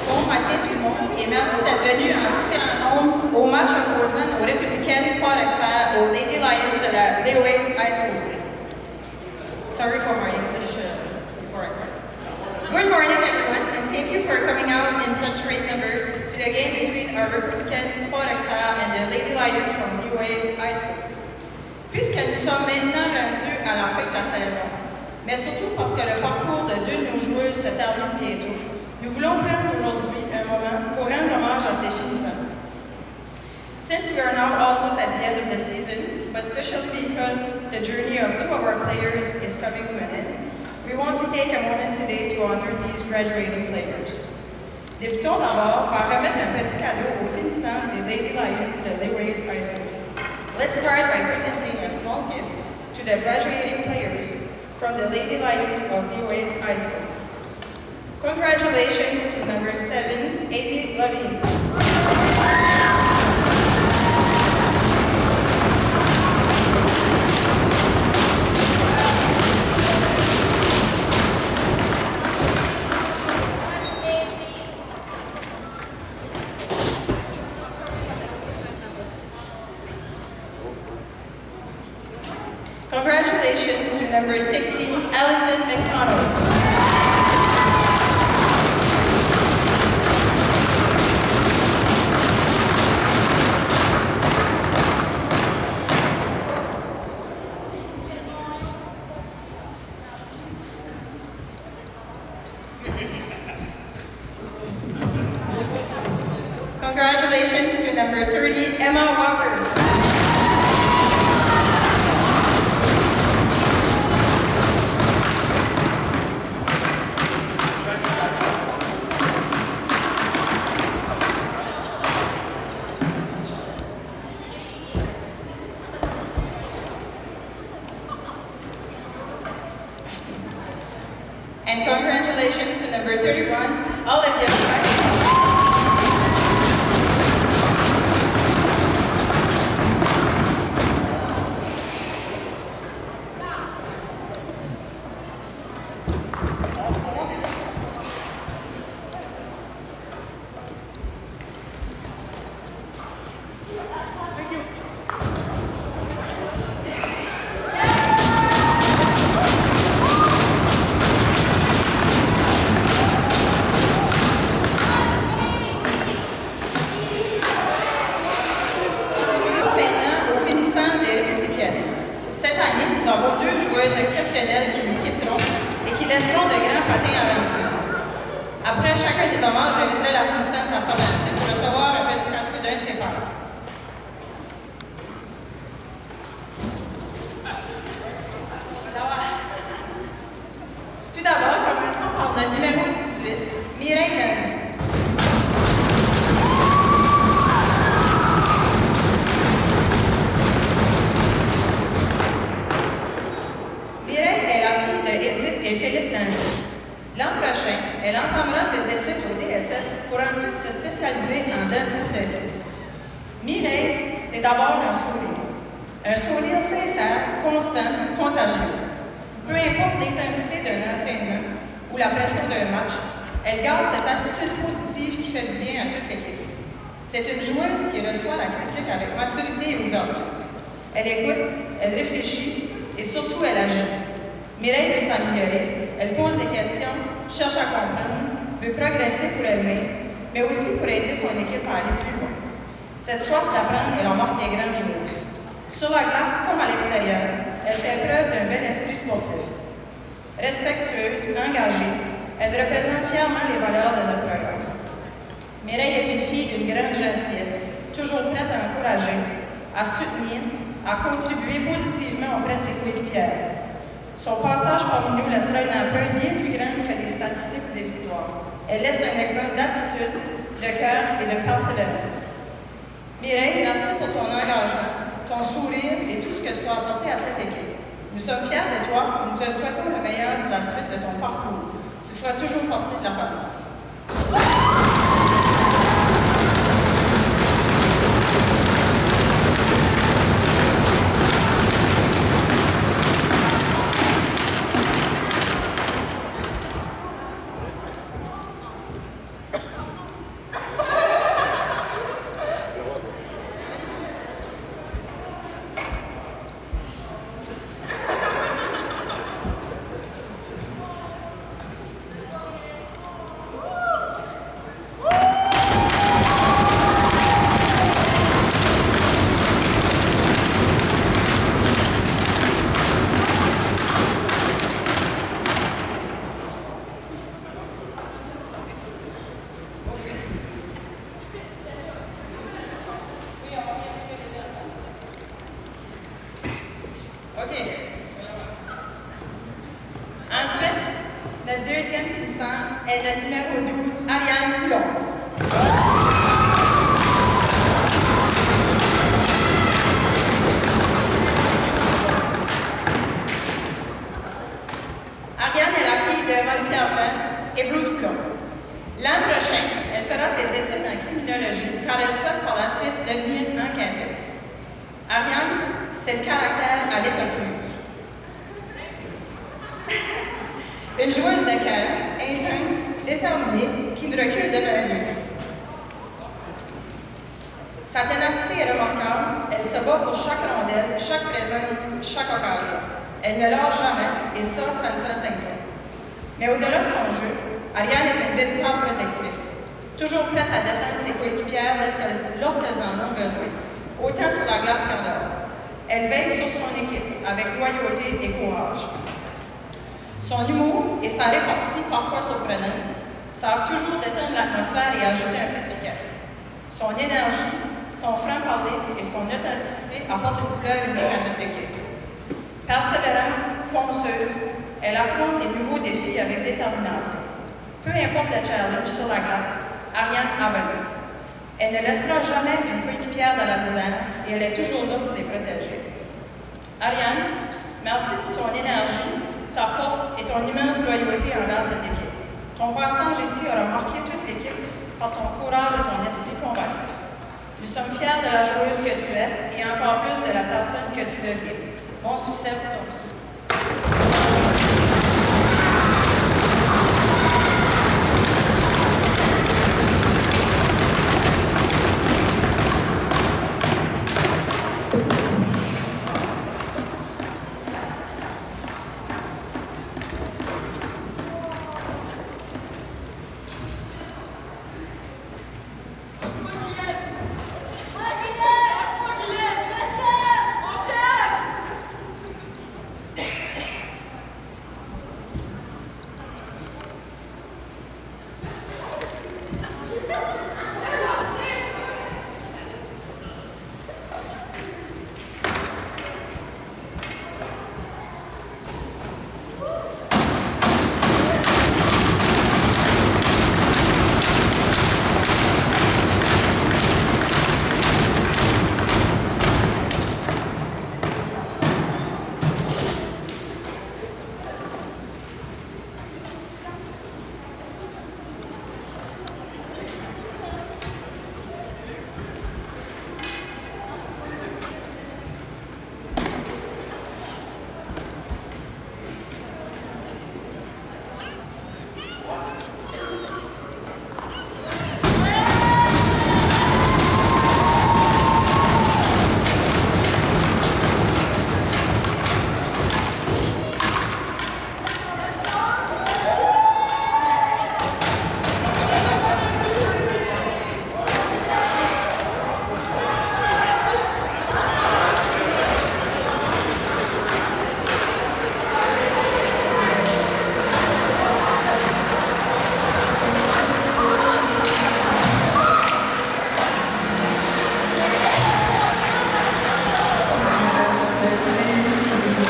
Bon matin tout le monde et merci d'être venu en si grand nombre au match opposant aux Républicaines Sport Experts aux Lady Lions de la Leroy's High School. Sorry for my English before I start. Good morning everyone and thank you for coming out in such great numbers to the game between our Republican Sport Experts and the Lady Lions from Leroy's High School. Puisque nous sommes maintenant rendus à la fin de la saison, mais surtout parce que le parcours de deux de nos joueuses se termine bientôt, nous voulons prendre aujourd'hui un moment pour rendre hommage à ces finissants. Since we are now almost at the end of the season, but especially because the journey of two of our players is coming to an end, we want to take a moment today to honor these graduating players. Débutons d'abord par remettre un petit cadeau aux finissants des Lady Lions de Leroy's High School. Let's start by presenting a small gift to the graduating players from the Lady Lions of Leroy's High School. Congratulations to number 7, Eddie Levine. Congratulations to number 16, Allison McDonald. Congratulations to number 30, Emma Walker. And congratulations to number 31, Olivia Black. Cette année, nous avons deux joueuses exceptionnelles qui nous quitteront et qui laisseront de grands patins à remplir. Après chacun des hommages, j'inviterai la finissante à s'avancer pour recevoir un petit cadeau d'un de ses parents. Tout d'abord, commençons par notre numéro 18, Mireille Landry. Et Philippe Landry. L'an prochain, elle entamera ses études au DSS pour ensuite se spécialiser en dentisterie. Mireille, c'est d'abord un sourire. Un sourire sincère, constant, contagieux. Peu importe l'intensité d'un entraînement ou la pression d'un match, elle garde cette attitude positive qui fait du bien à toute l'équipe. C'est une joueuse qui reçoit la critique avec maturité et ouverture. Elle écoute, elle réfléchit et surtout elle agit. Mireille veut s'améliorer, elle pose des questions, cherche à comprendre, veut progresser pour elle-même, mais aussi pour aider son équipe à aller plus loin. Cette soif d'apprendre est la marque des grandes joueuses. Sur la glace comme à l'extérieur, elle fait preuve d'un bel esprit sportif. Respectueuse, engagée, elle représente fièrement les valeurs de notre programme. Mireille est une fille d'une grande gentillesse, toujours prête à encourager, à soutenir, à contribuer positivement auprès de ses coéquipières. Son passage parmi nous laissera une empreinte bien plus grande que des statistiques ou des victoires. Elle laisse un exemple d'attitude, de cœur et de persévérance. Mireille, merci pour ton engagement, ton sourire et tout ce que tu as apporté à cette équipe. Nous sommes fiers de toi et nous te souhaitons le meilleur de la suite de ton parcours. Tu feras toujours partie de la famille. Notre deuxième finissant est notre numéro 12, Ariane Coulon. Ariane est la fille de Marie-Pierre Blanc et Bruce Coulon. L'an prochain, elle fera ses études en criminologie car elle souhaite par la suite devenir enquêteuse. Ariane, c'est le caractère à l'état pur. Une joueuse de cœur, intense, déterminée, qui ne recule devant rien. Sa ténacité est remarquable, elle se bat pour chaque rondelle, chaque présence, chaque occasion. Elle ne lâche jamais, et ça ne s'enseigne pas. Mais au-delà de son jeu, Ariane est une véritable protectrice, toujours prête à défendre ses coéquipières lorsqu'elles en ont besoin, autant sur la glace qu'en dehors. Elle veille sur son équipe avec loyauté et courage. Son humour et sa répartie, parfois surprenante, savent toujours détendre l'atmosphère et ajouter un peu de piquant. Son énergie, son franc-parler et son authenticité apportent une couleur unique à notre équipe. Persévérante, fonceuse, elle affronte les nouveaux défis avec détermination. Peu importe le challenge sur la glace, Ariane avance. Elle ne laissera jamais une coéquipière dans la misère et elle est toujours là pour les protéger. Ariane, merci pour ton énergie, ta force et ton immense loyauté envers cette équipe. Ton passage ici aura marqué toute l'équipe par ton courage et ton esprit combatif. Nous sommes fiers de la joueuse que tu es et encore plus de la personne que tu deviens. Bon succès pour ton futur.